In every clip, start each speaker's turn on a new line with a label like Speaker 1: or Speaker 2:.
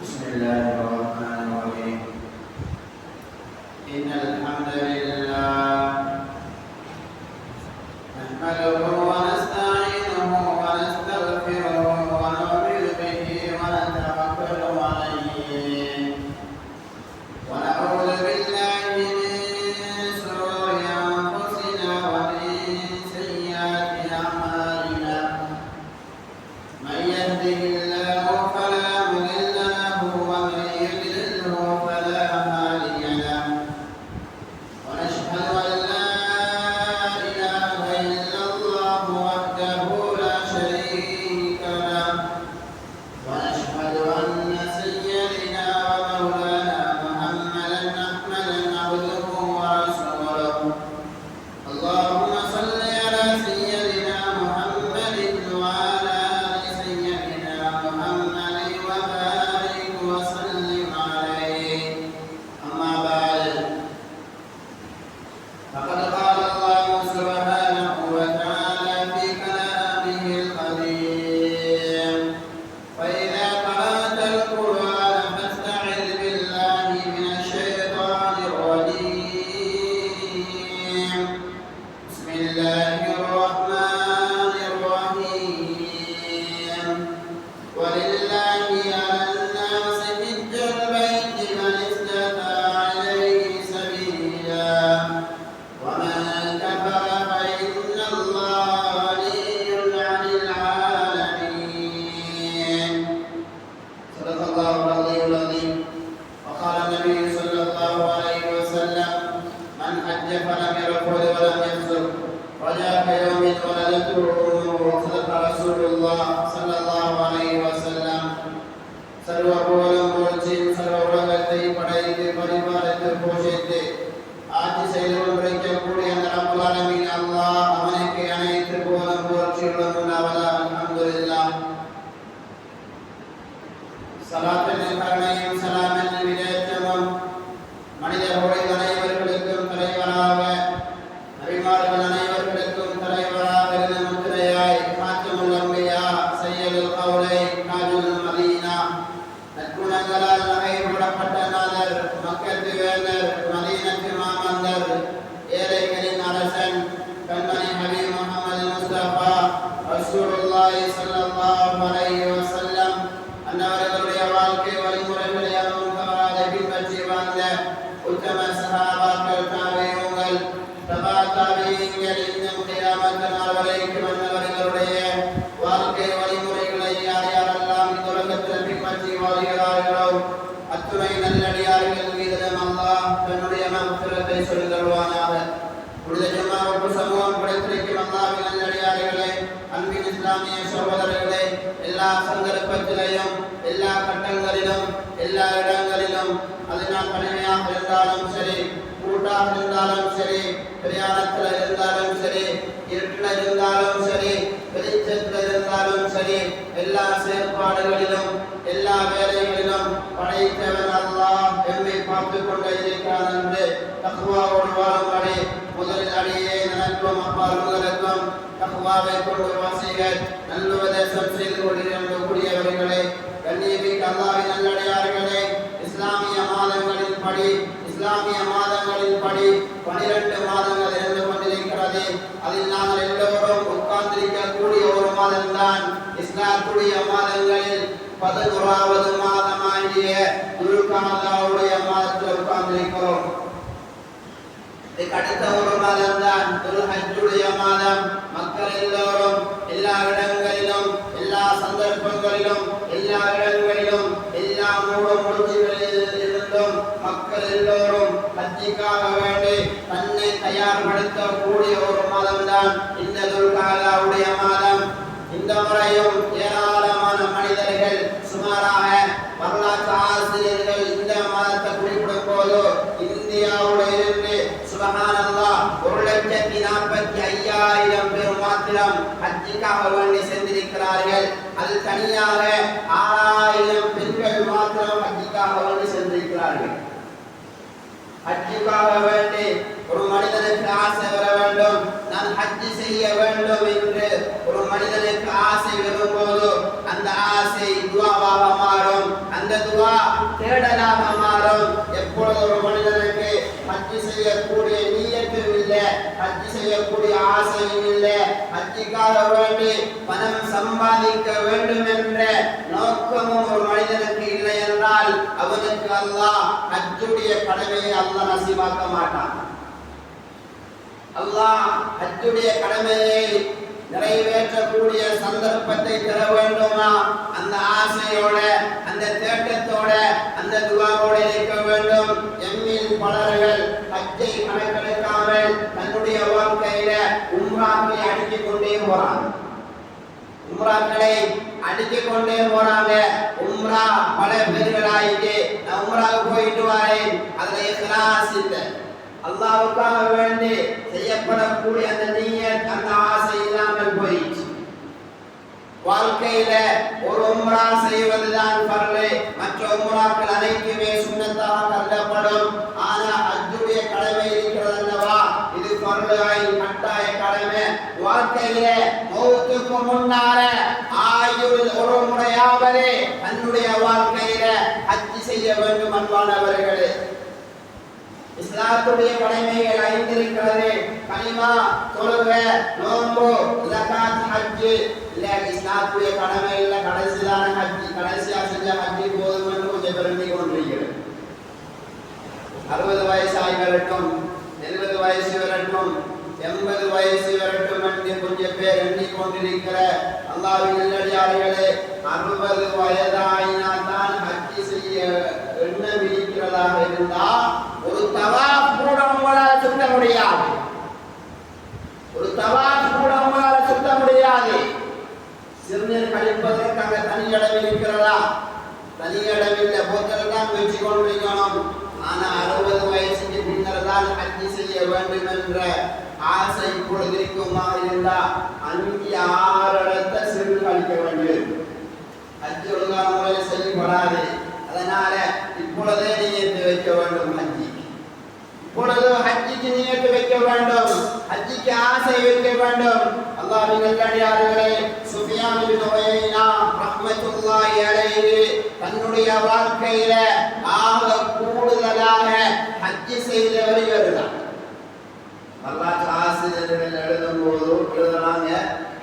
Speaker 1: بسم الله الرحمن الرحيم إن الحمد لله نحمده ونستعينه ونستغفره ونؤمن به ونتوكل عليه ونعوذ بالله من شرور أنفسنا ومن سيئات أعمالنا من يهده الله فلا مضل له ومن يضلله فلا هادي له ونشهد أن لا إله إلا الله وحده لا شريك له ونشهد أن سيدنا ومولانا محمدا عبده ورسوله اللهم صل على سيدنا محمد وعلى آل سيدنا محمد وبارك وسلم عليه أما بعد فقد قال الله سبحانه وتعالى في كلامه القديم وإذا قرأت القرآن فاستعذ بالله من الشيطان الرجيم بسم الله الرحمن الرحيم ولله على الناس حج البيت من استطاع إليه سبيلا ومن كفر فإن الله غني عن العالمين صدق الله العلي العظيم وقال النبي صلى الله عليه وسلم من حج فلم يرفث ولم يفسق رجع كيوم ولدته امه صدق رسول الله صلى الله عليه وسلم சர்வ புகழும் புகழ்ச்சியும் சர்வ உலகத்தை படைத்து பரிபாலித்து போஷித்து ஆட்சி செய்து கொண்டிருக்கக்கூடிய அந்த ரப்பல் ஆலமீன் அல்லாஹ் அவனுக்கு அனைத்து புகழும் புகழ்ச்சிகளும் உண்டாவதாக அல்ஹம்துலில்லாஹ் ஸலாத்தின் கருணையும் ஸலாமின் விடேற்றமும் மனிதர்களுடைய அனைவர்களுக்கும் தலைவராக நபிமார்கள் அனைவர்களுக்கும் தலைவராக இருந்த முத்திரையாய் காத்தமுல் அம்பியா சையதுல் கௌலை தாஜுல் மதீனா நற்குணங்களால் நகைப்படப்பட்ட நாதர் மக்கத்து வேந்தர் மதீனத்து மாமந்தர் ஏழைகளின் அரசன் கண்மணி ஹபீப் முஹம்மது முஸ்தபா ரசூலுல்லாஹி ஸல்லல்லாஹு அலைஹி வஸல்லம் அன்னவர்களுடைய வாழ்க்கை வழிமுறைகளை அதுவும் தவறாத பின்பற்றி வாழ்ந்த உத்தம சஹாபாக்கள் தாபிஈன்கள் தபா தாபிஈன்கள் இன்னும் கியாமத் நாள் வரைக்கும் அன்னவர்களுடைய வாழ்க்கை வழிமுறைகளை யார் யாரெல்லாம் இந்த உலகத்தில் பின்பற்றி வாழ்கிறார்களோ அத்துணை நல்லடியார்கள் மீதிலும் அல்லாஹ் தன்னுடைய மக்ஃபிரத்தை சொல்லித்தருவானாக. புனித ஜும்மாவுக்கு சமூகம் படைத்திருக்கும் அல்லாஹ்வின் நல்லடியார்களே, அன்பின் இஸ்லாமிய சகோதரர்களே, எல்லா சந்தர்ப்பத்திலையும் எல்லா கட்டங்களிலும் எல்லா இடங்களிலும் அது நான் தனிமையாக இருந்தாலும் சரி, கூட்டாக இருந்தாலும் சரி, பிரயாணத்தில் இருந்தாலும் சரி, இருட்டில் இருந்தாலும் சரி, வெளிச்சத்தில் இருந்தாலும் சரி, எல்லா செயற்பாடுகளிலும் எல்லா வேலைகளிலும் படைத்தவன் அல்லாஹ் எம்மை பார்த்துக் கொண்டே இருக்கிறான் என்று தக்வாவோடு வாழும்படி முதலில் அடியே எனக்கும் அப்பால் உங்களுக்கும் தக்வாவை கொண்டு வாசிகள் நல்லுபதேசம் செய்து கொண்டிருக்கக்கூடியவர்களே, கண்ணியமிக்க அல்லாஹ்வின் நல்லடியார்களே, இஸ்லாமிய மாதங்களின் படி 12 மாதங்கள் இருந்து கொண்டிருக்கிறது. அதில் நாங்கள் எல்லோரும் உட்கார்ந்திருக்கக்கூடிய ஒரு மாதம்தான் இஸ்லாத்துடைய மாதங்களில் 11வது மாதமாகிய துல்காதாவுடைய மாதத்தில் உட்கார்ந்திருக்கிறோம். இதுக்கு அடுத்த ஒரு மாதம் தான் துல்ஹஜ்ஜுடைய மாதம். மக்கள் எல்லோரும் எல்லா இடங்களிலும் எல்லா சந்தர்ப்பங்களிலும் எல்லா இடங்களிலும் எல்லா முடிச்சுகளில் இருந்தும் மக்கள் எல்லோரும் ஹஜ்ஜுக்காக வேண்டி தன்னை தயார்படுத்தக்கூடிய ஒரு மாதம் தான் இந்த துல்காதாவுடைய மாதம். இந்த முறையும் ஏராளமான மனிதர்கள் சுமாராக வரலாற்று ஆசிரியர்கள் இந்த மாதத்தை குறிப்பிடும் போது இந்தியாவுடைய இருந்து சுப்ஹானல்லாஹ் 1,45,000 பேர் மாத்திரம் ஹஜ்ஜுக்காக வேண்டி சென்றிருக்கிறார்கள். அது தனியாக 6,000 பெண்கள் மாத்திரம் ஹஜ்ஜுக்காக வேண்டி சென்றிருக்கிறார்கள். ஹஜ்ஜுக்காக வேண்டி ஒரு மனிதனுக்கு ஆசை வர வேண்டும், நான் ஹஜ் செய்ய வேண்டும் என்று ஒரு மனிதனுக்கு ஆசை வரும்போது அந்த ஆசை துஆவாக மாறும். அந்த துஆ ஒரு மனிதனுக்கு ஹஜ் செய்யக்கூடிய நீயத்தும் இல்லை, ஹஜ் செய்யக்கூடிய ஆசையும் இல்லை, ஹஜ்ஜுக்காக வேண்டி பணம் சம்பாதிக்க வேண்டும் என்ற நோக்கமும் ஒரு மனிதனுக்கு இல்லை என்றால் அவனுக்கு அல்லாஹ் ஹஜ்ஜுடைய கடமையை அல்லாஹ் நசீபாக்க மாட்டான். அல்லாஹ் ஹஜ்ஜுடைய கடமையை நிறைவேற்றக்கூடிய சந்தர்ப்பத்தை தர வேண்டுமா, அந்த ஆசையோட அந்த தேட்டத்தோட அந்த துவாவோட இருக்க வேண்டும். எம்மில் பலர்கள் ஹஜ்ஜை கணக்கெடுக்காமல் தன்னுடைய வாழ்க்கையில உம்ராக்களை அடுக்கிக் கொண்டே போறாங்க. உம்ராக்களை அடுக்கிக் கொண்டே போறாங்க. உம்ரா பல பேர்களாயிட்டு நான் உம்ராவுக்கு போயிட்டு வரேன், அதுல இஹ்லாஸ் இல்லை, அல்லாஹ்வுக்காக வேண்டி செய்யப்படக்கூடிய அந்த நியத் அந்த ஆசை இல்லாமல் போயிடுச்சு. வாழ்க்கையில ஒரு உம்ரா செய்வதுதான் ஃபர்லு, மற்ற உம்ராக்கள் அனைத்துமே சுன்னத்தாக கருதப்படும். ஆனா ஹஜ்ஜுடைய கடமை இருக்கிறது அல்லவா, இது ஃபர்லு ஆயின் கட்டாய கடமை. வாழ்க்கையில மௌத்துக்கு முன்னால ஆயுள் ஒரு முறையாவது தன்னுடைய வாழ்க்கையில ஹஜ் செய்ய வேண்டும். அன்பானவர்களே, இஸ்லாத்துடைய கடமைகள் 5 இருக்கிறது. கலிமா, தொழுகை, நோன்பு, ஜகாத், ஹஜ். இல்ல இஸ்லாத்துடைய கடமை இல்ல, கடைசியான ஹஜ், கடைசியா செஞ்ச ஹஜ் போதும் என்று கொஞ்சம் பெருமை கொண்டிருக்கிறது. 60 வயசு ஆகி வரட்டும், 70 வயசு வரட்டும், 80 வயசு வரட்டும் என்று கொஞ்சம் பேர் எண்ணிக்கொண்டிருக்கிற அல்லாஹ்வின் நல்லடியார்களே, 60 வயதாயினால் தான் ஹஜ் செய்ய எண்ணம் இருக்கிறதாக இருந்தால் ஒரு தவாப் கூட உங்களால் சுத்த முடியாது. ஒரு தவாப் கூட உங்களால் சுத்த முடியாது. சிறுநீர் கழிப்பதற்காக தனி இடம் இருக்கிறதா? தனி இடமில்லை, போத்தல் தான் வச்சு கொண்டிருக்கணும். ஆனா 60 வயசுக்கு பின்னர் தான் ஹஜ் செய்ய வேண்டும் என்ற ஆசை இப்பொழுது இருக்குமா இருந்தா 5-6 இடத்தை சிறுநீர் கழிக்க வேண்டியது. ஹஜ் ஒழுங்கான முறையில் செய்யப்படாது. அதனால இப்பொழுதே நியத்து வைக்க வேண்டும். இப்பொழுது ஹஜ்ஜுக்கு நியத்து வைக்க வேண்டும், ஹஜ்ஜுக்கு ஆசை வைக்க வேண்டும். அல்லாஹ்வின் நல்லடியார்களே, சுஃபியான் இப்னு உயைனா ரஹ்மத்துல்லாஹி அலைஹி தன்னுடைய வாழ்க்கையில ஆக கூடுதலாக ஹஜ் செய்தவர் இவர்தான். வரலாற்று ஆசிரியர்கள் எழுதும்போது எழுதுறாங்க,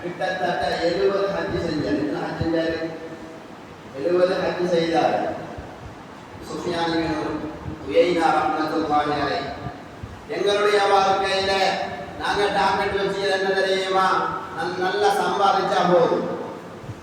Speaker 1: கிட்டத்தட்ட 70 ஹஜ் செஞ்சார். என்ன ஹஜ் செஞ்சாரு? 70 ஹஜ் செய்தார் சுஃபியான் இப்னு உயைனா ரஹ்மத்துல்லாஹி அலைஹி. எங்களுடைய வாழ்க்கையில நாங்க டார்கெட் வச்சு என்ன தெரியுமா, நல்லா சம்பாதிச்சா போதும்,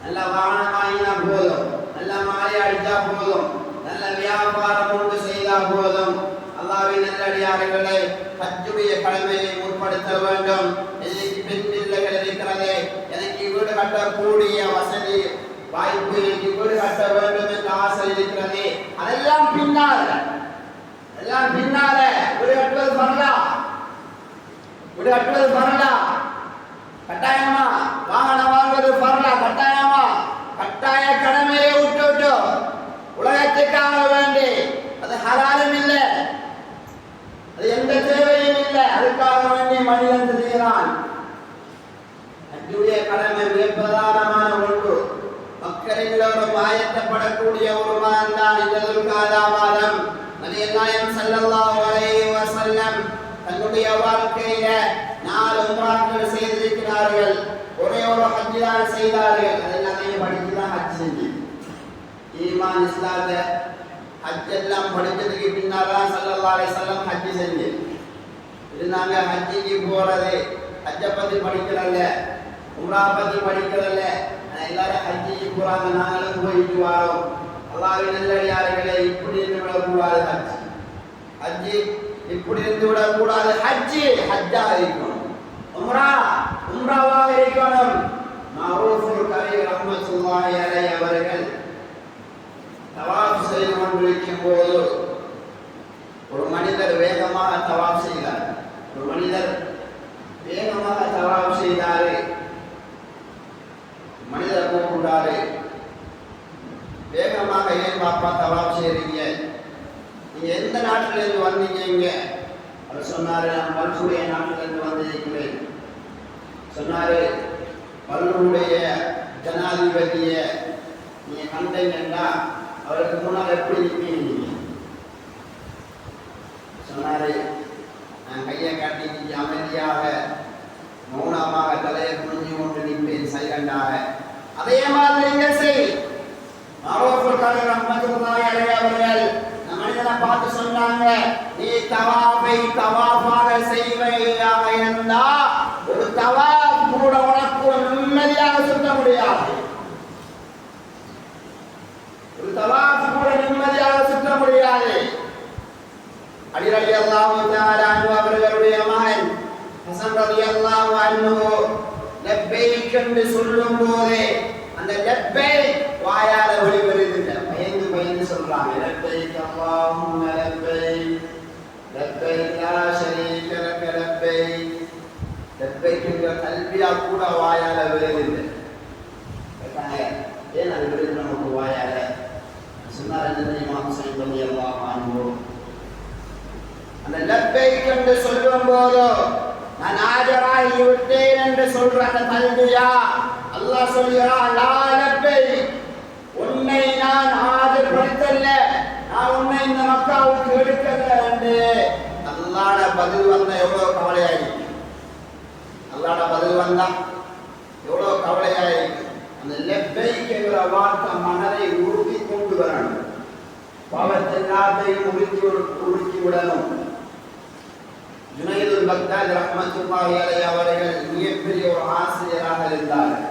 Speaker 1: நல்ல வாகனம் வாங்கினா போதும், நல்ல மாலை அடிச்சா போதும், நல்ல வியாபாரம் ஒன்று செய்தா போதும். அல்லாஹ்வின் நல்லடியார்களே, ஹஜ்ஜுடைய கடமையை முற்படுத்த வேண்டும். எனக்கு பெண் பிள்ளைகள் இருக்கிறது, எனக்கு வீடு கட்டக்கூடிய வசதி வாய்ப்பு, எனக்கு வீடு கட்ட வேண்டும் என்ற ஆசை இருக்கிறது. அதெல்லாம் பின்னால, எல்லாம் பின்னால. வீடு கட்டுவது பண்ணலாம், வீடு கட்டுவது பண்ணலாம் கட்டாயமா, வாகனம் வாங்குவது பண்ணலாம் கட்டாயமா. கட்டாய கடமையை விட்டு உலகத்துக்காக வேண்டி அது ஹலாலும் இல்லை, அது எந்த தேவையும் இல்லை, அதுக்காக வேண்டி மனிதன் செய்கிறான். ஹஜ்ஜுடைய கடமை மிக பிரதானமான ஒன்று. மக்களிடம் ஆயத்தப்படக்கூடிய ஒரு மாதம் தான் இந்த துல்காதா மாதம். நபிகள் நாயகம் ஸல்லல்லாஹு அலைஹி வஸல்லம் தன்னுடைய வாழ்க்கையில 4 உம்ராக்கள் செய்திருக்கிறார்கள். ஒரே ஒரு ஹஜ் தான் செய்தார்கள். அதெல்லாம் படித்து தான் ஹஜ் செஞ்சு ஈமான் இஸ்லாத்த ஹஜ் எல்லாம் படித்ததுக்கு பின்னால் தான் ஸல்லல்லாஹு அலைஹி வஸல்லம் ஹஜ் செஞ்சு இருந்தாங்க. ஹஜ்ஜிக்கு போறது, ஹஜ்ஜை பற்றி படிக்கிறல்ல, உம்ரா பற்றி படிக்கிறல்ல, எல்லாரும் ஹஜ்ஜிக்கு போறாங்க, நாங்களும் போயிட்டு வரோம். அல்லாஹ்வின் நல்லடியார்களே, இப்படி இருந்து விடக்கூடாது. ஹஜ் இப்படி இருந்து விடக்கூடாது. ஹஜ்ஜா இருக்கணும், உம்ராவாக இருக்கணும். மஅரூஃபுல் கரீம் ரஹ்மத்துல்லாஹி அலைஹி அவர்கள் தவாஃப் செய்து கொண்டிருக்கும் போது ஒரு மனிதர் வேகமாக தவாஃப் செய்தார். ஒரு மனிதர் வேகமாக தவாஃப் செய்தாரு. மனிதர் கூப்பிட்டாரு, வேகமாக ஏன் பாப்பா தவாஃப் செய்றீங்க, நீங்க எந்த நாட்டில இருந்து வந்தீங்க இங்க? அவர் சொன்னாரு, நான் பல்லுடைய நாட்டில இருந்து வந்திருக்கிறேன். சொன்னாரு, பல்லுடைய ஜனாதிபதிய நீங்க கண்டீங்கன்னா அவருக்கு முன்னால் எப்படி நிற்பீங்க? சொன்னாரு, நான் கையை காட்டி அமைதியாக மௌனமாக தலையை குனிஞ்சு கொண்டு நிற்பேன் சைலண்டாக. அதே மாதிரி இங்க செய். அவர்கள் மனிதனை பார்த்து சொன்னாங்க, நீ தவாஃபாக செய்வையாக இருந்தா ஒரு தவாஃப் கூட உனக்கு நிம்மதியாக சுத்த முடியாது. ஒரு தவாஃப் கூட நிம்மதியாக சுத்த முடியாது. அலி ரலியல்லாஹு தஆலா அன்ஹு அவர்களுடைய மகன் ஹஸன் ரலியல்லாஹு அன்ஹு லப்பைக் என்று சொல்லும் போதே அந்த லப்பைக் வாயால வெளிவருதில்லை. பயந்து சொல்றாங்க, லப்பைக் அல்லாஹும்ம லப்பைக் லப்பைக் லா ஷரீக லக லப்பைக். லப்பைக் என்ற தல்பியா கூட வாயால வெளிவருதில்லை. ஏன் அது வெளிவருது நமக்கு வாயால? சொன்னார் இமாம் ஹுசைன் ரலியல்லாஹு அன்ஹு, அந்த லப்பைக் என்று சொல்லும் போது நான் ஆஜராகி விட்டேன் என்று சொல்ற அந்த தல்பியா அல்லாஹ் சொல்கிறான், லா லப்பைக், உன்னை நான் ஆஜர்படுத்தல, நான் உன்னை இந்த மக்காவுக்கு எடுக்கல என்று அல்லாஹ்ட பதில் வந்தா எவ்வளவு கவலையாயிருக்கு. அல்லாஹ்ட பதில் வந்தா எவ்வளவு கவலையாயிருக்கு. அந்த லப்பைக் என்கிற வார்த்தை மனதை உறுதி கொண்டு வரணும். பாவத்தின் நாட்டையும் உறுதி விடணும். ஜுனைதுல் பக்தாத் ரஹ்மத்துல்லாஹி அலைஹி அவர்கள் மிகப்பெரிய ஒரு ஆசிரியராக இருந்தார்கள்.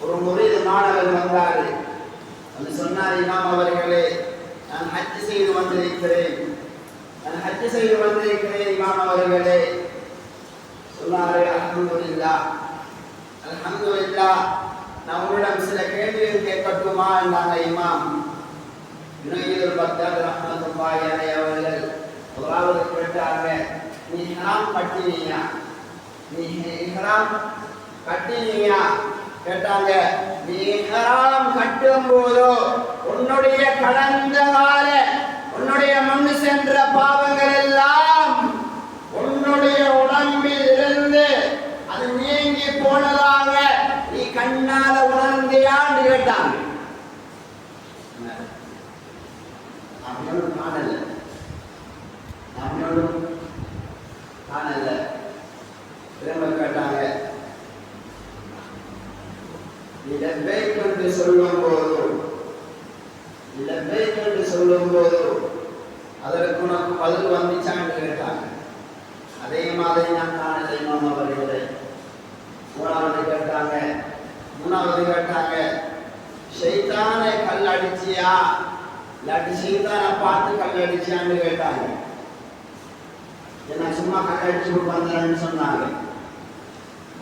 Speaker 1: ஒரு முறையில் மாணவர் வந்தார். வந்து சொன்னார், இமாம் அவர்களே, நான் ஹஜ் செய்து வந்திருக்கிறேன் இமாம் அவர்களே. சொன்னாரு, அல்ஹம்துலில்லாஹ், நான் உங்களிடம் சில கேள்விகள் கேட்கட்டுமா என்றாங்க இமாம். ஜுனைதுல் பக்தாத் ரஹ்மத்துல்லாஹி அலைஹி அவர்கள் முதலாவது கேட்டாங்க, நீ இஹ்ராம் கட்டினீயா கேட்டாங்க. நீ இஹ்ராம் கட்டும் போது உன்னுடைய கடந்த கால உன்னுடைய முன் சென்ற பாவங்கள் எல்லாம் உன்னுடைய உடம்பில் இருந்து அது நீங்கி போனதாக நீ கண்ணால உணர்ந்தியான்னு கேட்டாங்க. நம்மளும் காணல திரும்ப கேட்டாங்க, லப்பைக் என்று சொல்லும் போது அதற்கு உனக்கு பதில் வந்துச்சான்னு கேட்டாங்க. அதே மாதிரி நான் காணல இமாம் அவர்களே. மூணாவது கேட்டாங்க, ஷைத்தானை கல் அடிச்சியா இல்லாட்டி ஷைத்தானை பார்த்து கல் அடிச்சியான்னு கேட்டாங்க. என்ன சும்மா கல் அடிச்சு வந்தேன்னு சொன்னாங்க.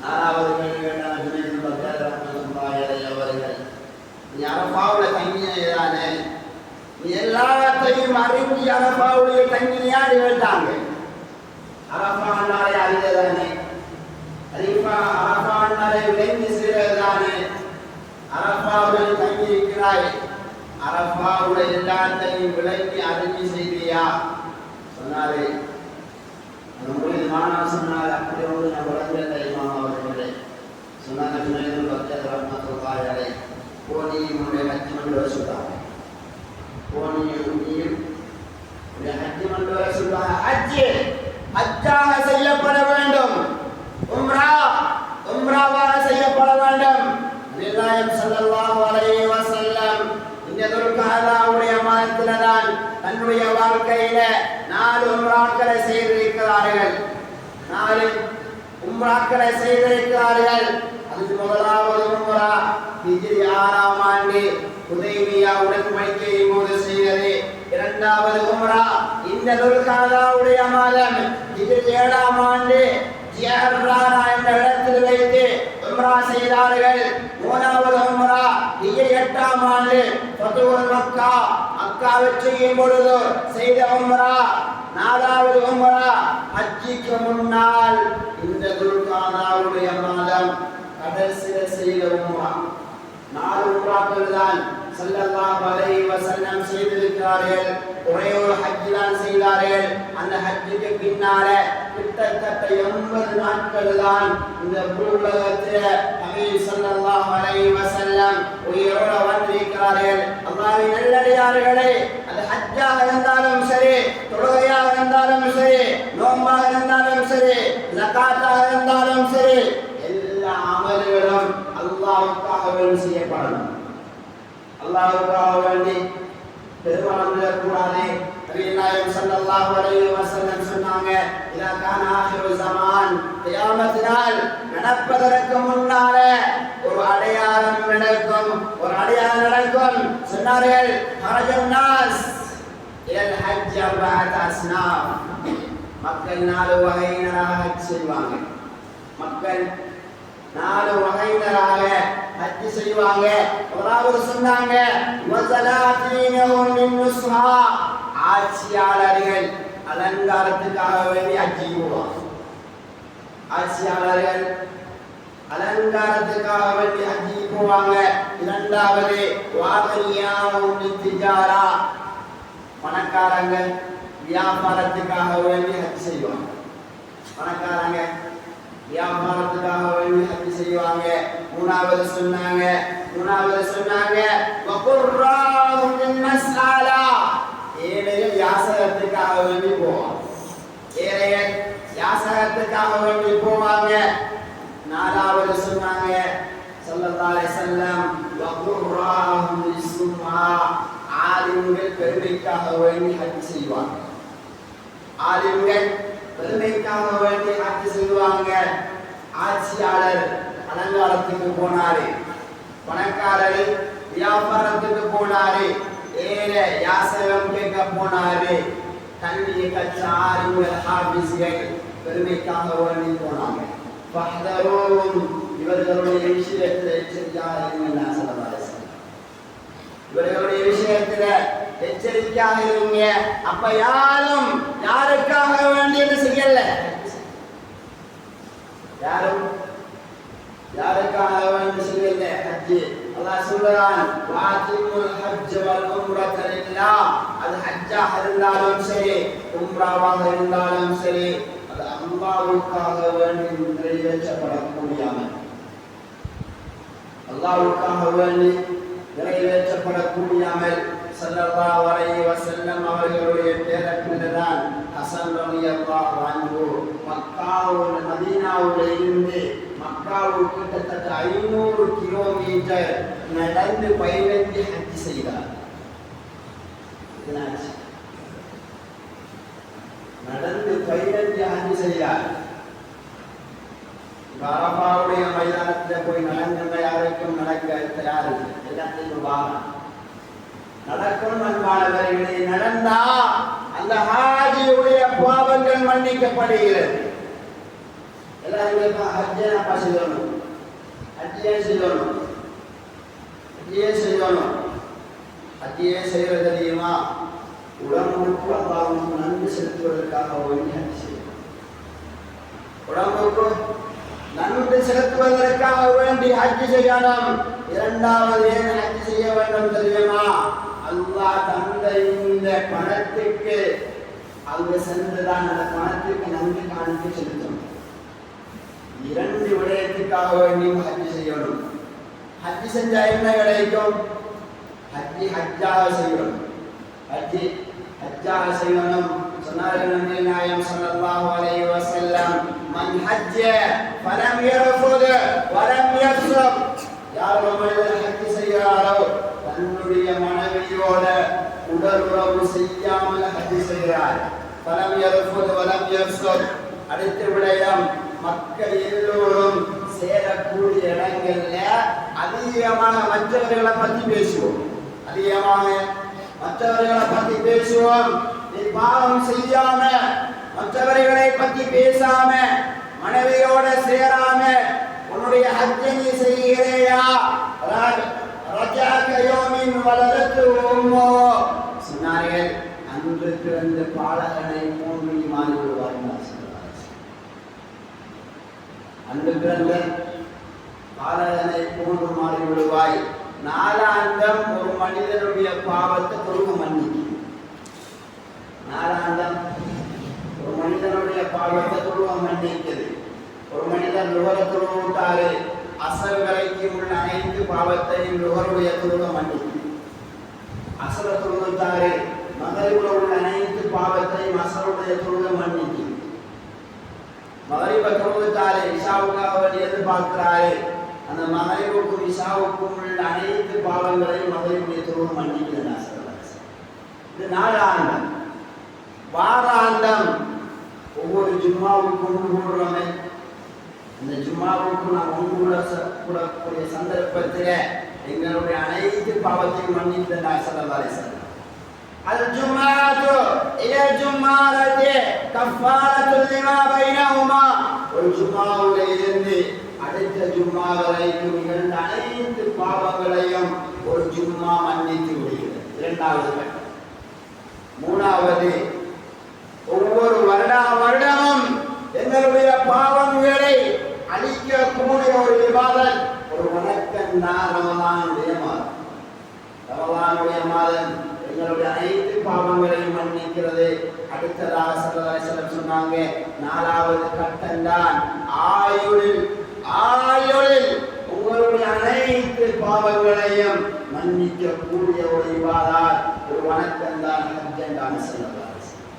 Speaker 1: நாலாவது கேள்வி கேட்டாங்க ஜுனைதுல் பக்தாத் ரஹ்மத்துல்லாஹி அலைஹி அவர்கள், நீ அரஃபாவுல தங்கினதானே, நீ எல்லாத்தையும் அறிஞ்சு அரஃபாவுடைய தங்கினியான்னு கேட்டாங்க. அரஃபான்னாலே அறிந்ததானே, அரஃபான்னாலே விளைந்து செய்ததானே, அரஃபாவுடன் தங்கி இருக்கிறாய், அரஃபாவுடைய எல்லாத்தையும் விளங்கி அறிஞ்சு செய்தியா? சொன்னாரு. நம்முடைய மாணவர் சொன்னார், அப்படி ஒன்று நான் விளங்கல இமாம் அவர்களே. சொன்னாங்க, ஜுனைதுல் பக்தாத் ரஹ்மத்துல்லாஹி அலைஹி, போனியும் உன்னுடைய ஹஜ் மண்டப சொல்றாங்க, ஹஜ் மண்டப சொல்றாங்க. ஹஜ்ஜாக செய்யப்பட வேண்டும், உம்ராவாக செய்யப்பட வேண்டும். நபிகள் ஸல்லல்லாஹு அலைஹி வஸல்லம் இந்த துல்கஅதாவுடைய மாதத்தில்தான் தன்னுடைய வாழ்க்கையில 4 உம்ராக்களை செய்திருக்கிறார்கள். அதில் முதலாவது உம்ரா ஹிஜ்ரி 6ஆம் ஆண்டு ஹுதைபியா உடன்படிக்கையின் போது செய்தது. இரண்டாவது உம்ரா இந்த துல்கஅதாவுடைய மாதம் ஹிஜ்ரி 7ஆம் ஆண்டு ஜியர்ரானா என்ற இடத்தில் வைத்து உம்ரா செய்தார்கள். மூணாவது உம்ரா ஹிஜ்ரி 8ஆம் ஆண்டு ஃபத்ஹுல் மக்கா வெற்றியின் பொழுது செய்த உம்ரா. நாலாவது உம்ரா ஹஜ்ஜிக்கு முன்னால் இந்த துல்கஅதாவுடைய மாதம் கடைசியில் செய்த உம்ரா. 4 உம்ராக்கள் தான் ஸல்லல்லாஹு அலைஹி வஸல்லம் செய்திருக்கிறார்கள். ஒரே ஒரு ஹஜ் தான் செய்தார்கள். அந்த ஹஜ்ஜுக்கு பின்னால கிட்டத்தட்ட 80 நாட்கள் தான் இந்த பூலோகத்தில் நபிகள் ஸல்லல்லாஹு அலைஹி வஸல்லம் உயிரோடு வந்திருக்கிறார்கள். அல்லாஹ்வின் நல்லடியார்களே, அது ஹஜ்ஜாக இருந்தாலும் சரி, தொழுகையாக இருந்தாலும் சரி, நோம்பாக இருந்தாலும் சரி, ஜகாத்தாக இருந்தாலும் சரி, எல்லா அமல்களும் அல்லாஹ்வுக்காக வேண்டி செய்யப்படணும். அல்லாஹ்வுக்காக வேண்டி பெருமாள் கூடாது. நபிகள் ஸல்லல்லாஹு அலைஹி வஸல்லம் சொன்னாங்க, இதா கான ஆகிரு ஸமான், கியாமத் நாள் நடப்பதற்கு முன்னாலே ஒரு அடையாளம் நடக்கும். சொன்னார்கள், ஹரஜன் நாஸ் இலல் ஹஜ் அர்பஅத் அஸ்னாஃப், மக்கள் 4 வகையினராக ஹஜ் செய்வாங்க. மக்கள் 4 வகையினராக ஹஜ் செய்வாங்க. அதாவது சொன்னாங்க, வஸலாத்தீனஹும் மின்னுஸ்ஹா, ஆட்சியாளர்கள் அலங்காரத்துக்காக வேண்டி ஹஜ் செய்வாங்க. ஆட்சியாளர்கள் அலங்காரத்துக்காக வேண்டி ஹஜ் போவாங்க. இரண்டாவது வாகனியாவும் திஜாரா, பணக்காரங்க வியாபாரத்துக்காக வேண்டி ஹஜ் செய்வாங்க. பணக்காரங்க வியாபாரத்துக்காக வேண்டி ஹஜ் செய்வாங்க. மூணாவது சொன்னாங்க வகுர்ராஹும் மின்மஸ்ஆலா, ஏழைகள் யாசகத்துக்காக வேண்டி போவாங்க. ஏழைகள் யாசகத்துக்காக வேண்டி போவாங்க. நாலாவது சொன்னாங்க ஸல்லல்லாஹு அலைஹி வஸல்லம் வகுர்ராஹும் லிஸ்ஸும்ஆ, ஆலிம்கள் பெருமைக்காக வேண்டி ஹஜ் செய்வாங்க. ஆலிம்கள் பெருமைக்காக வேண்டி ஹஜ் செய்வாங்க. ஆட்சியாளர் அலங்காரத்துக்கு போனாரு, பணக்காரர் வியாபாரத்துக்கு போனாரு, ஏழை யாசகம் கேட்க போனாரு, கல்வியை கற்ற ஆலிம்கள் ஹாஃபிஸ்கள் பெருமைக்காக வேண்டி போனாங்க. ஃபஹ்தரூஹும், இவர்களுடைய விஷயத்தில் எச்சரிக்கையாக இருங்க. ஸல்லல்லாஹு அலைஹி வஸல்லம் இவர்களுடைய விஷயத்துல எச்சரிக்கையாக இருங்க. அப்ப யாரும் யாருக்காக வேண்டியது செய்யல, யாரும் யாருக்காக வேண்டி செய்யல ஹஜ். அல்லாஹ் சொல்றான், வாத்திமுல் ஹஜ் வல் உம்ரத லில்லாஹ், அது ஹஜ்ஜாக இருந்தாலும் சரி, உம்ராவாக இருந்தாலும் சரி, அது அல்லாஹ்வுக்காக வேண்டி நிறைவேற்றப்படக்கூடிய அமல். அல்லாஹ்வுக்காக வேண்டி நிறைவேற்றப்படக்கூடிய அமல். ஸல்லல்லாஹு அலைஹி வஸல்லம் அவர்களுடைய பேரப்பிள்ளைதான் ஹஸன் ரலியல்லாஹு அன்ஹு. மக்காவுல மதீனாவுல இருந்து மக்காவுக்கு கிட்டத்தட்ட 500 கிலோமீட்டர் நடந்து பயணித்து ஹஜ் செய்தார். நடந்து பயணித்து ஹஜ் செய்தார். அரபாவுடைய மைதானத்தில் போய் நடந்த யாருக்கும் நடக்க தயார், எல்லாத்தையும் வாங்க நடக்கும். அன்பானவர்களே, நடந்தா அந்த ஹாஜியுடைய பாவங்கள் மன்னிக்கப்படுகிறது. எல்லாரும் ஹஜ்ஜா செய்யணும், ஹஜ்ஜே செய்யணும், ஹஜ்ஜே செய்யணும். ஹஜ்ஜே செய்யறது தெரியுமா? உடம்புக்கு அல்லாஹ்வுக்கு நன்றி செலுத்துவதற்காக வேண்டி ஹஜ் செய்யணும். உடம்புக்கு நன்றி செலுத்துவதற்காக வேண்டி ஹஜ் செய்யணும். இரண்டாவது ஏன் ஹஜ் செய்ய வேண்டும் தெரியுமா? அல்லாஹ் தந்த இந்த பணத்துக்கு அங்கு சென்றுதான் அந்த பணத்துக்கு நன்றி காணிக்கை செலுத்தணும். 2 விடயத்துக்காக வேண்டி ஹஜ் செய்யணும். ஹஜ் செஞ்சா என்ன கிடைக்கும்? ஹஜ்ஜாக செய்யணும். ஹஜ்ஜாக செய்யணும். சொன்னார்கள் நபிகள் நாயகம் ஸல்லல்லாஹு அலைஹி வஸல்லம், மன் ஹஜ்ஜ ஃபலம் யர்ஃபுத் வலம் யஃஸுக், யார் மனிதர் ஹஜ் செய்கிறாரோ தன்னுடைய மனைவியோட உடல் உறவு செய்யாமல் ஹஜ் செய்கிறார். ஃபலம் யர்ஃபுத் வலம் யஃஸுக். அடுத்த விடயம், மக்கள் எல்லோரும் சேரக்கூடிய இடங்கள்ல அதிகமாக மற்றவர்களை பற்றி பேசுவோம். அதிகமாக மற்றவர்களை பற்றி பேசுவோம். நீ பாவம் செய்யாம, மற்றவர்களை பற்றி பேசாம, மனைவியோட சேராம உன்னுடைய ஹஜ்ஜை நீ செய்கிறேயா? ரஜாக யௌமின் வலதத்து உம்மு, சொன்னார்கள், அன்று பிறந்த பாலகனை போன்று மாறி விடுவார். அன்று பிறந்த பாலகனை போன்று மாறி விடுவாய். 4ஆந்தம் ஒரு மனிதனுடைய பாவத்தை தொழுக மன்னிக்கும். 4ஆந்தம் ஒரு மனிதனுடைய பாவத்தை தொழுக மன்னிக்குது. ஒரு மனிதன் நுகர தொழுவிட்டாரு, அசர் வரைக்கும் உள்ள அனைத்து பாவத்தையும் நுகருடைய தொழுக மன்னிக்கும். அசர தொழுவிட்டாரு, மகரிபுல உள்ள அனைத்து பாவத்தையும் அசருடைய மகரிபுடைய தொழுகை மன்னிக்கு. மகரிப தொழுதுட்டாரு, இஷாவுக்காக வேண்டி எதிர்பார்க்கிறாரு. அந்த மகரிபுக்கும் இஷாவுக்கும் உள்ள அனைத்து பாவங்களையும் மகரிபுடைய தொழுகை மன்னிக்குதுன்னா இது நாளாண்டம். வாராண்டம் ஒவ்வொரு ஜும்மாவுக்கு ஒன்று கூடுறோமே, இந்த ஜும்மாவுக்கு நாம் ஒன்று கூடக்கூடிய சந்தர்ப்பத்தில் எங்களுடைய அனைத்து பாவத்தையும் மன்னிக்குதுன்னா சொல்லலாம். الجمعة إلى الجمعة كفارة لما بينهما. ஒரு ஜும்மாவுல இருந்து அடுத்த ஜும்மா வரைக்கும் நிகழ்ந்த அனைத்து பாவங்களையும் ஒரு ஜும்மா மன்னித்து விடுகிறது. இரண்டாவது கட்டம். மூணாவது, ஒவ்வொரு வருடமும் எங்களுடைய பாவங்களை அழிக்கக்கூடிய ஒரு விவாதம், ஒரு வணக்கம் தான் ரமலானுடைய மாதம். ரமலானுடைய மாதம் எங்களுடைய அனைத்து பாவங்களையும் மன்னிக்கிறது. அடுத்ததாக ஸல்லல்லாஹு அலைஹி வஸல்லம் சொன்னாங்க, நாலாவது கட்டம் தான் ஆயுளில் உங்களுடைய அனைத்து பாவங்களையும் மன்னிக்கக்கூடிய ஒரு இபாதத், ஒரு வணக்கம் தான் ஹஜ் என்றாங்க ஸல்லல்லாஹு அலைஹி வஸல்லம்.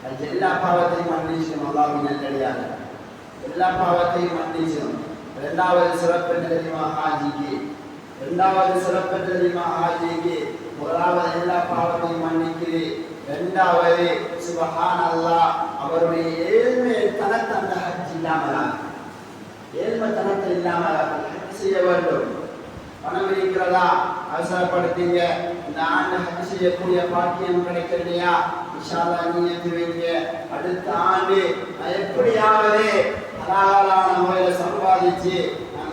Speaker 1: ஹஜ் எல்லா பாவத்தையும் மன்னிச்சிடும். அல்லாஹ்வின் நல்லடியார்களே, எல்லா பாவத்தையும் மன்னிச்சிடும். இரண்டாவது சிறப்பு தெரியுமா ஹாஜிக்கு? இரண்டாவது சிறப்பு தெரியுமா ஹாஜிக்கு? முதலாவது எல்லா பாவத்தையும் மன்னிக்குது. இரண்டாவது சுப்ஹானல்லாஹ், அவருடைய ஏழ்மை தனத்தை அந்த ஹஜ் இல்லாமல், ஏழ்மை தனத்தை இல்லாமல் ஹஜ் செய்ய வேண்டும். பணம் இருக்கிறதா? அவசரப்படுத்தீங்க. இந்த ஆண்டு ஹஜ் செய்யக்கூடிய பாக்கியம் கிடைக்கலையா? இன்ஷா அல்லாஹ் நியத்து வைங்க. அடுத்த ஆண்டு நான் எப்படியாவது ஹலாலான முறையில் சம்பாதிச்சு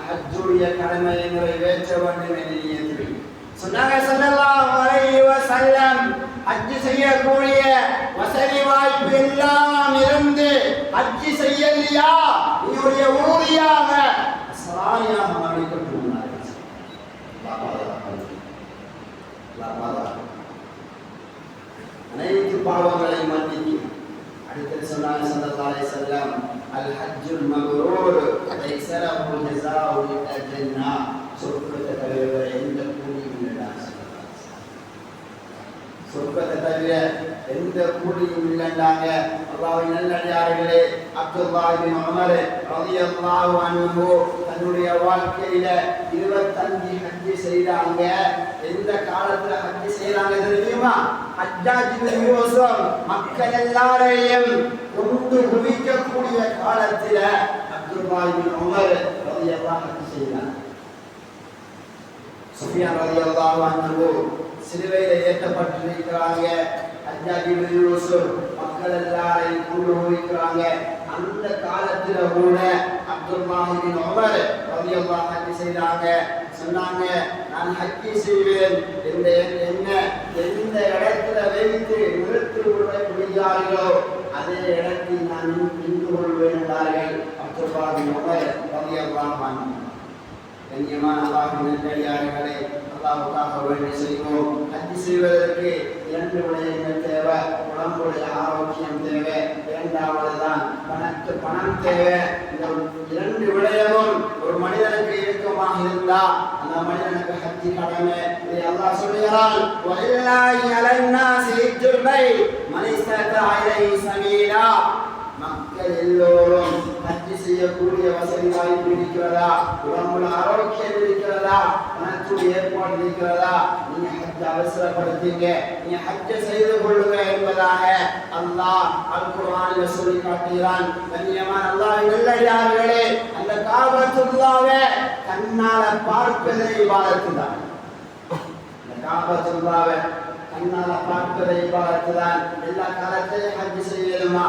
Speaker 1: ஹஜ்ஜுடைய கடமையை நிறைவேற்ற வேண்டும் என்று நியத்து சொன்னாங்க ஸல்லல்லாஹு அலைஹி வஸல்லம். ஹஜ் செய்யக்கூடிய வசதி வாய்ப்பு எல்லாம் இருந்து ஹஜ் செய்யலையா, நீங்களுடைய ஊழியாக அஸ்ராரியாக மாறிக்கொள்ளும். அனைத்து பாவங்களை மன்னிக்கும். அடுத்து சொன்னாங்க ஸல்லல்லாஹு அலைஹி வஸல்லம், அல் ஹஜ்ஜுல் மப்ரூர் லைஸ லஹு ஜஸாஉ இல்லா ஜன்னah. சொர்க்கத்தை தவிர எந்த கூலியும் இல்லை. சொர்க்கத்தை தவிர எந்த கூலியும் இல்லைன்றாங்க. அல்லாஹ்வின் நல்லடியார்களே, அப்துல்லாஹ் இப்னு உமர் ரலியல்லாஹு அன்ஹு தன்னுடைய வாழ்க்கையில 25 ஹஜ் செய்தாங்க. எந்த காலத்துல ஹஜ் செய்யறாங்க தெரியுமா? ஹஜ்ஜாஜ் இப்னு யூசுப் மக்கள் எல்லாரையும் கொண்டு குவிக்கக்கூடிய காலத்துல அப்துல்லாஹ் இப்னு உமர் ரலியல்லாஹு அன்ஹு செய்தாங்க. சுஃபியான் ரலியல்லாஹு அன்ஹு சிலுவையில ஏற்றப்பட்டிருக்கிறாங்க. ஹஜ்ஜாஜ் இப்னு யூசுப் மக்கள் எல்லாரையும் கொண்டு குவிக்கிறாங்க. அந்த காலத்துல கூட அப்துல்லாஹ் இப்னு உமர் ரலியல்லாஹு அன்ஹு செய்தாங்க. சொன்னாங்க, நான் ஹஜ் செய்வேன், எந்த இடத்துல வைத்து நிறுத்தி விடுகிறார்களோ அதே இடத்தில் நான் நின்று கொள்வேன் என்றார்கள் அப்துல்லாஹ் இப்னு உமர் ரலியல்லாஹு அன்ஹு. கண்ணியமான அல்லாஹ்வின் நல்லடியார்களே, அல்லாஹ்வுக்காக வேண்டி செய்வோம். ஹஜ் செய்வதற்கு 2 விடயங்கள் தேவை. உடம்புடைய ஆரோக்கியம் தேவை. இரண்டாவது தான் பணம் தேவை. இந்த 2 விடயமும் ஒரு மனிதனுக்கு இறுக்கமாக இருந்தா அந்த மனிதனுக்கு ஹஜ் கடமை. இதை அல்லாஹ் சொல்கிறான், வலில்லாஹி அலன்னாஸி ஹஜ்ஜுல் பைத் மன் இஸ்ததா இலைஹி சபீலா. மக்கள் எல்லோரும் ஹஜ் செய்யக்கூடிய வசதி வாய்ப்பு இருக்கிறதா? உடம்புல ஆரோக்கியம் இருக்கிறதா? பணத்துடைய ஏற்பாடு இருக்கிறதா? நீங்க ஹஜ் அவசரப்படுத்தீங்க, நீங்க ஹஜ் செய்து கொள்ளுங்க என்பதாக அல்லாஹ் அல் குர்ஆனில் சொல்லி காட்டுகிறான். கண்ணியமான அல்லாஹ்வின் நல்லடியார்களே, அந்த காபத்துல்லாவை கண்ணால பார்ப்பதே இபாதத்து தான். அந்த காபத்துல்லாவை கண்ணால பார்ப்பதே இபாதத்து தான். எல்லா காலத்திலையும் ஹஜ் செய்யணுமா?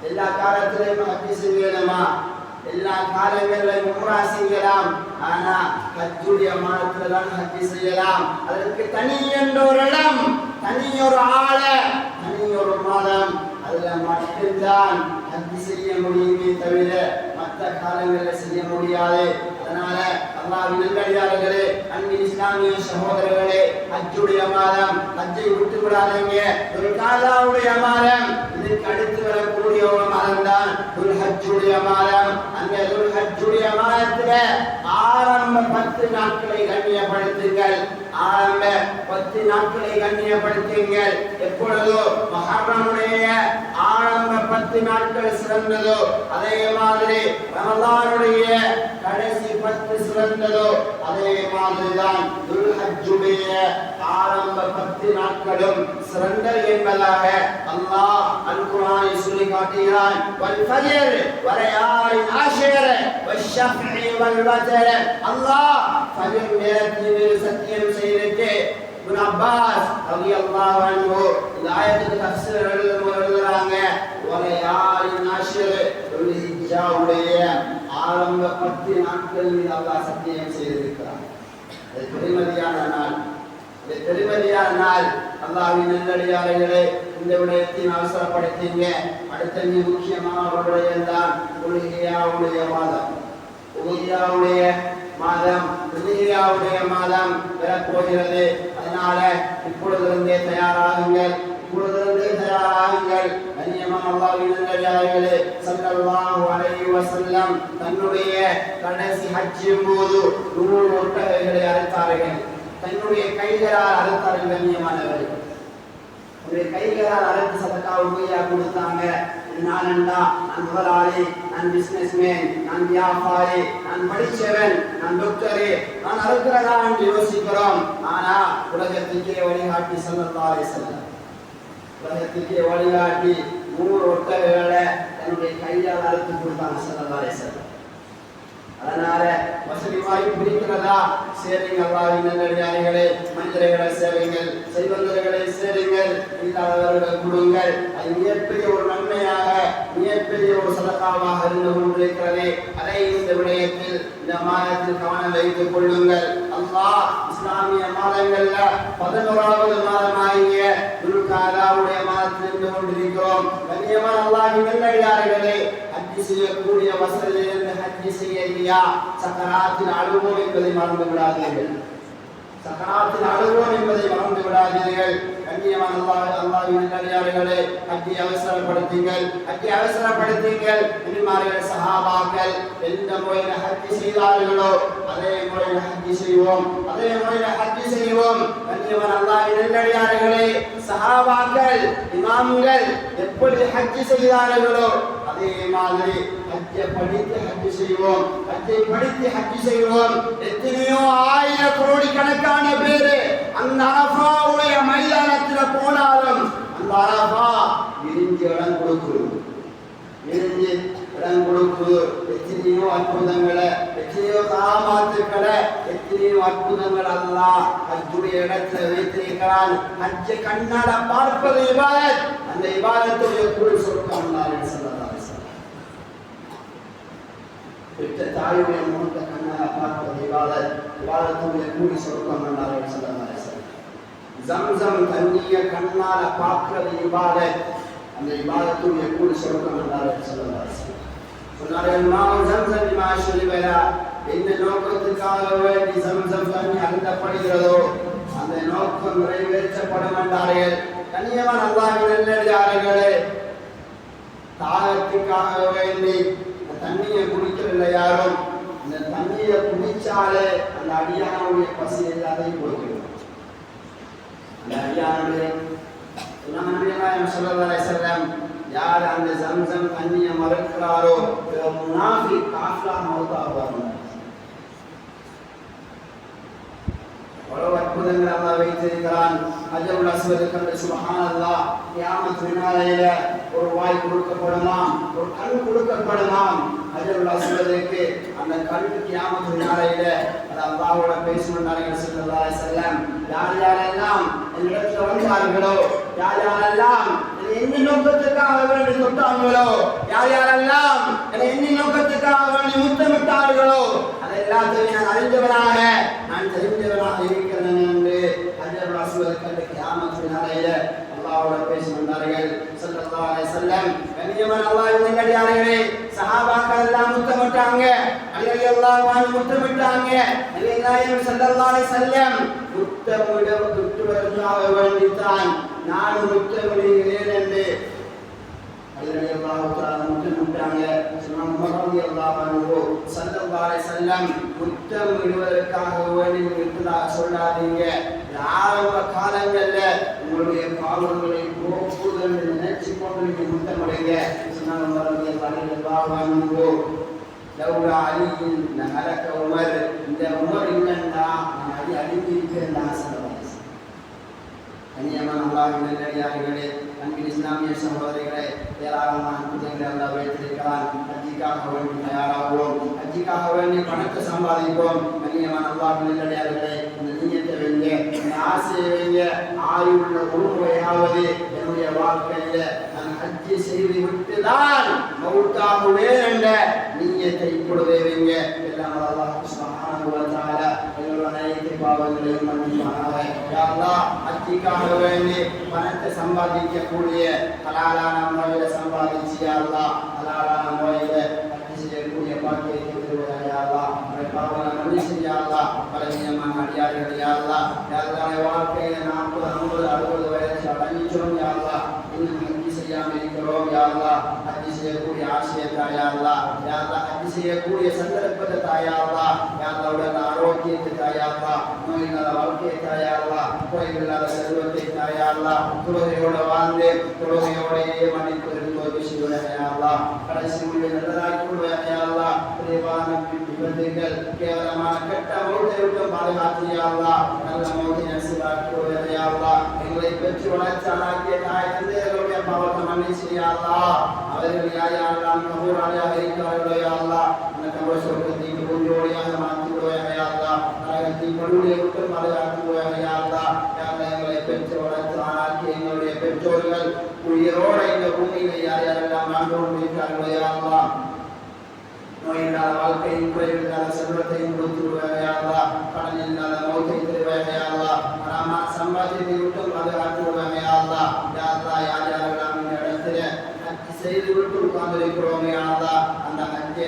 Speaker 1: எல்லா காலத்திலையும் ஹஜ் செய்யணுமா? எல்லா காலங்களிலும் உம்ரா செய்யலாம். ஆனா ஹஜ்ஜுடைய மாதத்துல தான் ஹஜ் செய்யலாம். அதற்கு தனி ஒரு இடம், தனி ஒரு ஆள, தனி ஒரு மாதம், அதுல மட்டும்தான் ஹஜ் செய்ய முடியுமே தவிர மற்ற காலங்களில் செய்ய முடியாது. அதனால அல்லாஹ்வின் நல்லடியார்களே, அன்பின் இஸ்லாமிய சகோதரர்களே, ஹஜ்ஜுடைய மாதம், ஹஜ்ஜை விட்டு விடாதீங்க. துல்காதாவுடைய மாதம், இதுக்கு அடுத்து வரக்கூடிய ஒரு மாதம் தான் துல்ஹஜ்ஜுடைய மாதம். அந்த துல்ஹஜ்ஜுடைய மாதத்துல ஆரம்ப 10 நாட்களை கண்ணியப்படுத்துங்கள். ஆரம்ப 10 நாட்களை கண்ணியப்படுத்துங்கள். எப்பொழுதோ முஹர்ரமுடைய ஆரம்ப 10 நாட்கள் சிறந்ததோ அதே மாதிரி ரமலானுடைய கடைசி 10 சிறந்ததோ அதே மாதிரிதான் துல்ஹஜ்ஜுடைய ஆரம்ப 10 நாட்களும் சிறந்தது என்பதாக அல்லாஹ் அல் குர்ஆனில் சொல்லி காட்டுகிறான். வல் ஃபஜ்ர் வலயாலின் ஆஷிர் வஷ்ஷஃபி வல் வத்ர். அல்லாஹ் ஃபஜ்ர் நேரத்தில் சத்தியம் செய்துட்டு இப்னு அப்பாஸ் ரலியல்லாஹு அன்ஹு இந்த ஆயத்துக்கு தஃசீர் எழுதுறாங்க. வலயாலின் ஆஷிர் துல்ஹிஜ்ஜாவுடைய ஆரம்ப 10 நாட்கள் மீது அல்லாஹ் சத்தியம் செய்திருக்கிறார். அது பெருமதியான நாள். பெருமதியான நாள். அல்லாஹ்வின் நல்லடியார்களே, இந்த விடயத்தை அவசரப்படுத்தீங்க. அடுத்த மிக முக்கியமான ஒரு விடயம் தான் உலகியாவுடைய மாதம். உலகியாவுடைய மாதம் உலகியாவுடைய மாதம் பெறப்போகிறது. அதனால இப்பொழுதிருந்தே தயாராகுங்கள். கண்ணியமான அல்லாஹ்வின் நல்லடியார்களே, ஸல்லல்லாஹு அலைஹி வஸல்லம் தன்னுடைய கடைசி ஹஜ்ஜின் போது 100 ஒட்டகைகளை அறுத்தார்கள். தன்னுடைய கைகளால் அறுத்தார்கள். கண்ணியமானவர்கள், உடைய கைகளால் அறுத்து சதக்கா உபையா கொடுத்தாங்க. நானண்டா, நான் முதலாளி, நான் பிசினஸ்மேன், நான் வியாபாரி, நான் படிச்சவன், நான் டாக்டரு, நான் அறுக்கிறதா என்று யோசிக்கிறோம். ஆனா உலகத்துக்கே வழிகாட்டி ஸல்லல்லாஹு அலைஹி வஸல்லம் உலகத்துக்கே வழிகாட்டி 100 ஒட்டகைகளை தன்னுடைய கையால் அறுத்து கொடுத்தாங்க ஸல்லல்லாஹு அலைஹி வஸல்லம். அதனால வசதி வாய்ப்பு பிடிக்கிறதா சேருங்க. அல்லாஹ்வின் நல்லடியார்களே, மனிதர்களை சேருங்கள், செல்வந்தர்களை சேருங்கள், இல்லாதவர்கள் கொடுங்கள். அது மிகப்பெரிய ஒரு நன்மையாக, மிகப்பெரிய ஒரு சதகாவாக இருந்து கொண்டிருக்கிறது. அதை இந்த விடயத்தில் இந்த மாதத்தில் கவனம் வைத்துக் கொள்ளுங்கள். அல்லாஹ் இஸ்லாமிய மாதங்கள்ல 11வது மாதமாகிய துல்காதாவுடைய மாதத்தில் இருந்து கொண்டிருக்கிறோம். கண்ணியமான அல்லாஹ்வின் நல்லடியார்களே, ஹஜ் செய்யக்கூடிய வசதியிலிருந்து ஹஜ் செய்ய சக்கராத்தில் அழுவோம் என்பதை மறந்து விடாதீர்கள். சக்கராத்தில் அழுவோம் என்பதை மறந்து விடாதீர்கள். கண்ணியமான அல்லாஹ்வின் நல்லடியார்களே, ஹஜ்ஜை அவசரப்படுத்துங்கள், ஹஜ்ஜை அவசரப்படுத்துங்கள். நபிமார்கள் சஹாபாக்கள் எந்த முறையில் ஹஜ் செய்தார்களோ அதே முறையில் ஹஜ் செய்வோம், அதே முறையில் ஹஜ் செய்வோம். கண்ணியமான அல்லாஹ்வின் நல்லடியார்களே, சஹாபாக்கள் இமாம்கள் எப்படி ஹஜ் செய்தார்களோ அதே மாதிரி ஹஜ்ஜை படித்து ஹஜ் செய்வோம், ஹஜ்ஜை படித்து ஹஜ் செய்வோம். எத்தனையோ ஆயிரம் கோடி கணக்கான பேரு அந்த அரஃபாவுடைய மைதானத்தில் போனாலும் அந்த அரஃபா விரிஞ்சு இடம் கொடுக்குது, விரிஞ்சு இடம் கொடுக்குது. எத்தனையோ அற்புதங்களை, எத்தனையோ காமாத்துக்களை, எத்தனையோ அற்புதங்கள் அல்லாஹ் ஹஜ்ஜுடைய இடத்துல வைத்திருக்கிறான். ஹஜ்ஜை கண்ணால பார்ப்பது இபாதத். அந்த இபாதத்துடைய கூலி சொர்க்கம் அல்லாஹ் ஸல்லல்லாஹு அலைஹி வஸல்லம். பெற்ற தாயுடைய முகத்தை கண்ணால பார்ப்பது இபாதத். இபாதத்துடைய கூலி சொர்க்கம் அல்லாஹ் ஸல்லல்லாஹு அலைஹி வஸல்லம். ஜம்சம் தண்ணியை கண்ணால பார்க்கிறது இபாதத். அந்த இபாதத்துடைய கூலி சொர்க்கம் அல்லாஹ் ஸல்லல்லாஹு அலைஹி வஸல்லம். சொன்னார்கள், மாவு ஜம்சம் லிமா ஷுரிபலா, என்ன நோக்கத்துக்காக வேண்டி ஜம்சம் தண்ணி அருந்தப்படுகிறதோ அந்த நோக்கம் நிறைவேற்றப்படும் என்றார்கள். கண்ணியமான அல்லாஹ்வின் நல்லடியார்களே, தாகத்துக்காக வேண்டி தண்ணியை குடிக்கவில்லை யாரும். இந்த தண்ணியை குடிச்சாலே அந்த அடியானுடைய பசி எல்லாத்தையும் கொடுக்கணும். அந்த அடியானுடைய ஸல்லல்லாஹு அலைஹி வஸல்லம் யார் அந்த ஜம்சம் தண்ணியை மறுக்கிறாரோ முனாஃபிக் காஃபிரா மௌத்தாவாங்க. அவ்வளவு அற்புதங்கள் அல்லாஹ் வைத்திருக்கிறான். ஹஜ்ருல் அஸ்வத் கண்டு சுப்ஹானல்லாஹ், கியாமத் நாளையில ஒரு வாய் கொடுக்கப்படுமாம், ஒரு கண் கொடுக்கப்படுமாம். ஹஜ்ருல் அஸ்வதுக்கு அந்த கண் கியாமத் நாளையில அது அல்லாஹ்வோட பேசுகிறார்கள் ஸல்லல்லாஹு அலைஹி வஸல்லம். யார் யாரெல்லாம் என்னிடத்தில் வந்தார்களோ, யார் யாரெல்லாம் என்ன நோக்கத்துக்காக வேண்டி தொட்டார்களோ, யார் யாரெல்லாம் என்ன நோக்கத்துக்காக வேண்டி முத்தமிட்டார்களோ அதை எல்லாத்தையும் நான் அறிந்தவனாக, நான் தெரிந்தவனாக இருக்கிறேன் என்று ஹஜ்ருல் அஸ்வத் கண்டு கியாமத் நாளையில அல்லாஹ்வோட பேசுகிறார்கள் ஸல்லல்லாஹு அலைஹி வஸல்லம். கண்ணியமான அல்லாஹ்வின் நல்லடியார்களே, சஹாபாக்கள் எல்லாம் முத்தமிட்டாங்க, அலி ரலியல்லாஹு அன்ஹு முத்தமிட்டாங்க. நபி நாயகம் ஸல்லல்லாஹு அலைஹி வஸல்லம் முத்தமிடுவதற்காக வேண்டித்தான் நான் முத்தமிடுகிறேன் என்று அலி ரலியல்லாஹு தஆலா முத்தமிட்டாங்க. சொல்லிட்டாங்க. உமர் ரலியல்லாஹு அன்ஹு ஸல்லல்லாஹு அலைஹி வஸல்லம் முத்தம் இடுவதற்காக வேண்டி இருக்கிறதாக சொல்லாதீங்க. ஆரம்ப காலங்கள்ல உங்களுடைய பாவங்களை போக்குதல் நினைச்சு கொண்டு நீங்க முத்தமடைங்க. உமர் ரலியல்லாஹு அன்ஹு லவ்லா அலியின் நஹலக உமர், இந்த உமர் இல்லைன்னா நான் அடித்திருக்கிறேன் சொல்லுவாங்க. கண்ணியமான அல்லாஹ்வின் நல்லடியார்களே, அன்பின் இஸ்லாமிய சகோதரிகளே, ஏராளமான அற்புதங்களை அல்லாஹ் வைத்திருக்கிறான். ஹஜ்ஜிக்காக வேண்டி தயாராகுவோம், ஹஜ்ஜிக்காக வேண்டி பணத்தை சம்பாதிப்போம். கண்ணியமான அல்லாஹ்வின் நல்லடியார்களே, இந்த நீயத்தை வைங்க, இந்த ஆசையை வைங்க. ஆயுள்ள ஒரு முறையாவது என்னுடைய வாழ்க்கையில நான் ஹஜ்ஜி செய்து விட்டுதான் மௌத்தாகுவேன் என்ற நீயத்தை இப்பொழுதே வைங்க. எல்லாம் அல்லாஹ் சுப்ஹானஹு வ தஆலா எங்களுடைய அனைத்து பாவங்களையும் மன்னிப்பானாக. யா அல்லாஹ், ஹஜ்ஜிக்காக வேண்டி பணத்தை சம்பாதிக்கக்கூடிய ஹலாலான முறையில சம்பாதிச்சு யா அல்லாஹ், ஹலாலான முறையில ஹஜ்ஜி செய்யக்கூடிய பாக்கியத்தை தருவாயாக யா அல்லாஹ். பாவங்களை மன்னிச்சு யா அல்லாஹ். பலவீனமான அடியார்கள் யா அல்லாஹ், யா அல்லாஹ் வாழ்க்கையில 40, 50, 60 வயசு அடைஞ்சிட்டோம் யா அல்லாஹ், இன்னும் ஹஜ்ஜி செய்யாமல் இருக்கிறோம் யா அல்லாஹ். ஹஜ்ஜி செய்யக்கூடிய ஆசையத்தா யா அல்லாஹ், யா அல்லாஹ். ஹஜ்ஜி செய்யக்கூடிய சந்தர்ப்பத்தை தாயா அல்லாஹ், யா அல்லாஹ். உடல் ஆரோக்கியத்தை தாயா அல்லாஹ், நோய் இல்லாத வாழ்க்கையை தாயா அல்லாஹ், குறைவில்லாத செல்வத்தை தாயா அல்லாஹ். தொழுகையோட வாழ்ந்து தொழுகையோடையே மன்னிப்பதற்கு தோல்வி செய்வாயாக யா அல்லாஹ். கடைசி முடிவை நல்லதாக்கி கொள்வாயாக யா அல்லாஹ். விரைவான விபத்துகள் கேவலமான கெட்ட மௌத்தை விட்டு பாதுகாத்து யா அல்லாஹ். நல்ல மௌத்தை நசீபாக்கி கொள்வாயாக யா அல்லாஹ். எங்களை பெற்று வளர்ச்சாலாக்கிய தாய் தந்தையர்களுடைய பாவத்தை மன்னிச்சு யா அல்லாஹ். அவர்கள் யார் யாரெல்லாம் கபூராளியாக இருக்கிறார்களோ யா அல்லாஹ், அந்த கபூர் சொர்க்கத்தை பூஞ்சோடியாக மாற்றி விடுவாயாக யா அல்லாஹ். நரகத்தை படுகொலை விட்டு பாதுகாத்து விடுவாயாக யா அல்லாஹ். யா அல்லாஹ், எங்களை பெற்று வளர்த்து ஆளாக்கி எங்களுடைய பெற்றோர்கள் உயிரோட இந்த பூமியில யார் யாரெல்லாம் வாழ்ந்து கொண்டிருக்கிறார்களோ யா அல்லாஹ், நோய் இல்லாத வாழ்க்கையும் குறைவில்லாத செல்வத்தையும் கொடுத்து விடுவாயாக யா அல்லாஹ். கடன் இல்லாத மௌத்தை தருவாயாக யா அல்லாஹ். ஹராமான சம்பாத்தியத்தை விட்டு பாதுகாத்து விடுவாயாக யா அல்லாஹ். யா அல்லாஹ், யார் யாரெல்லாம் இந்த இடத்துல ஹஜ் செய்து விட்டு உட்கார்ந்திருக்கிறோம் யா அல்லாஹ், அந்த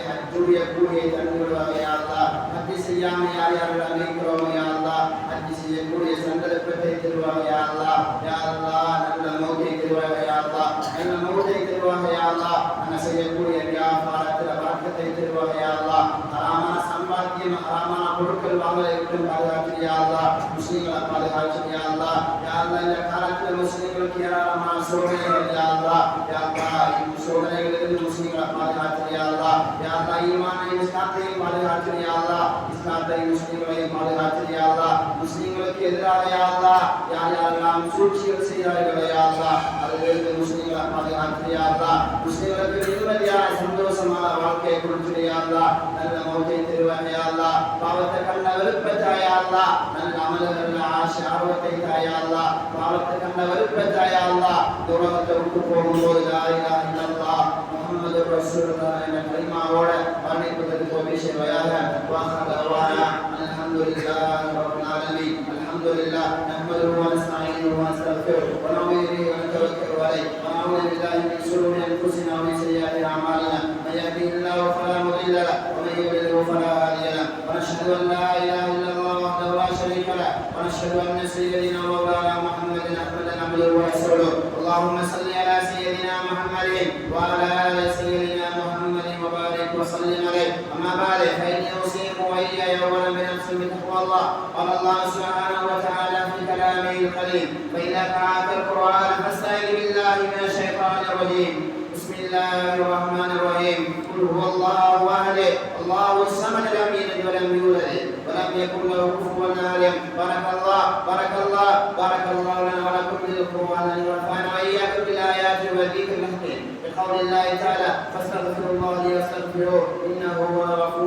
Speaker 1: ஹஜ்ஜுடைய கூலியை தந்து விடுவாங்க யா அல்லாஹ். ஹஜ் செய்யாம யார் யாரெல்லாம் இருக்கிறோம் யா அல்லாஹ், ஹஜ் செய்யக்கூடிய சந்தர்ப்பத்தை தருவாங்க யா அல்லாஹ். யா அல்லாஹ், நல்ல மௌத்தை தருவாங்க யா அல்லாஹ், நல்ல மௌத்தை தருவாங்க யா அல்லாஹ். நாங்கள் செய்யக்கூடிய வியாபாரத்தில் வழக்கத்தை தருவாங்க யா அல்லாஹ். ஹராமான சம்பாத்தியம் ஹராமான பொருட்கள் வாங்கலை விட்டு பாதுகாத்து யா அல்லாஹ். முஸ்லிம்களை பாதுகாத்து யா அல்லாஹ். யா அல்லாஹ், இந்த காலத்தில் முஸ்லிம்களுக்கு ஏராளமான சோதனைகள் யா அல்லாஹ். யா அல்லாஹ், இந்த சோதனைகளிலிருந்து முஸ்லிம்களை பாதுகாத்து யா அல்லாஹ். யா அல்லாஹ், ஈமானையும் இஸ்லாத்தையும் பாதுகாத்து யா அல்லாஹ். இஸ்லாத்தையும் முஸ்லிம்களையும் பாதுகாத்து யா அல்லாஹ். முஸ்லிம்களுக்கு எதிராக யா அல்லாஹ் யார் யாரெல்லாம் சூழ்ச்சிகள் செய்கிறார்களோ யா அல்லாஹ், அதிலிருந்து முஸ்லிம்களை பாதுகாத்து யா அல்லாஹ். முஸ்லிம்களுக்கு நிம்மதியான சந்தோஷமான வாழ்க்கையை கொடுத்து யா அல்லாஹ். நல்ல மௌத்தை தருவாங்க யா அல்லாஹ். பாவத்தை கண்ட வெறுப்பத்தை யா அல்லாஹ், நல்ல அமல்கள் ஆசை ஆர்வத்தை தாயா அல்லாஹ். பாவத்தை கண்ட வெறுப்பத்தை யா அல்லாஹ். துரோகத்தை விட்டு போகும்போது லா இலாஹ இல்லல்லாஹ் முஹம்மது ரசூலுல்லாஹ் என்ற கலிமாவோட மரணிப்பதற்கு தௌஃபீக் செய்வாயாக. வாஹர் தஅவானா அல்ஹம்துலில்லாஹி ரப்பில் ஆலமீன். அல்ஹம்துலில்லாஹ் நஹ்மதுஹு வ நஸ்தஈனுஹு வ நஸ்தக்ஃபிருஹு வ நஊது பிஹி வ நதவக்கலு அலைஹி வ நஊது பில்லாஹி மின் ஷுரூரி அன்ஃபுஸினா வ மின் ஸய்யிஆத்தி அஅமாலினா. மன் யஹ்திஹில்லாஹு ஃபலா முضل லஹு வ மன் யுضلل ஃபலா ஹாதிய லஹு. வ நஷ்ஹது அன் லா இலாஹ இல்லல்லாஹ் வஹ்தஹு லா ஷரீக லஹு வ நஷ்ஹது அன்ன சய்யிதனா வ மௌலானா முஹம்மதன் அப்துஹு வ ரசூலுஹு. اللهم صل على سيدنا محمد وعلى آل سيدنا محمد وبارك وسلم عليه. أما بعد فإني أوصيكم وإياي أولا بنفسي بتقوى الله. قال الله سبحانه وتعالى في كلامه القديم: فإذا قرأت القرآن فاستعذ بالله من الشيطان الرجيم. بسم الله الرحمن الرحيم. قل هو الله أحد الله الصمد لم يلد ولم يولد ولم يكن له كفوا أحد. بارك الله بارك الله بارك الله لنا ولكم بالقرآن ونفعنا وإياكم بالآيات والذكر الحكيم. بقول الله تعالى: فاستغفروا الله واستغفروه إنه هو الغفور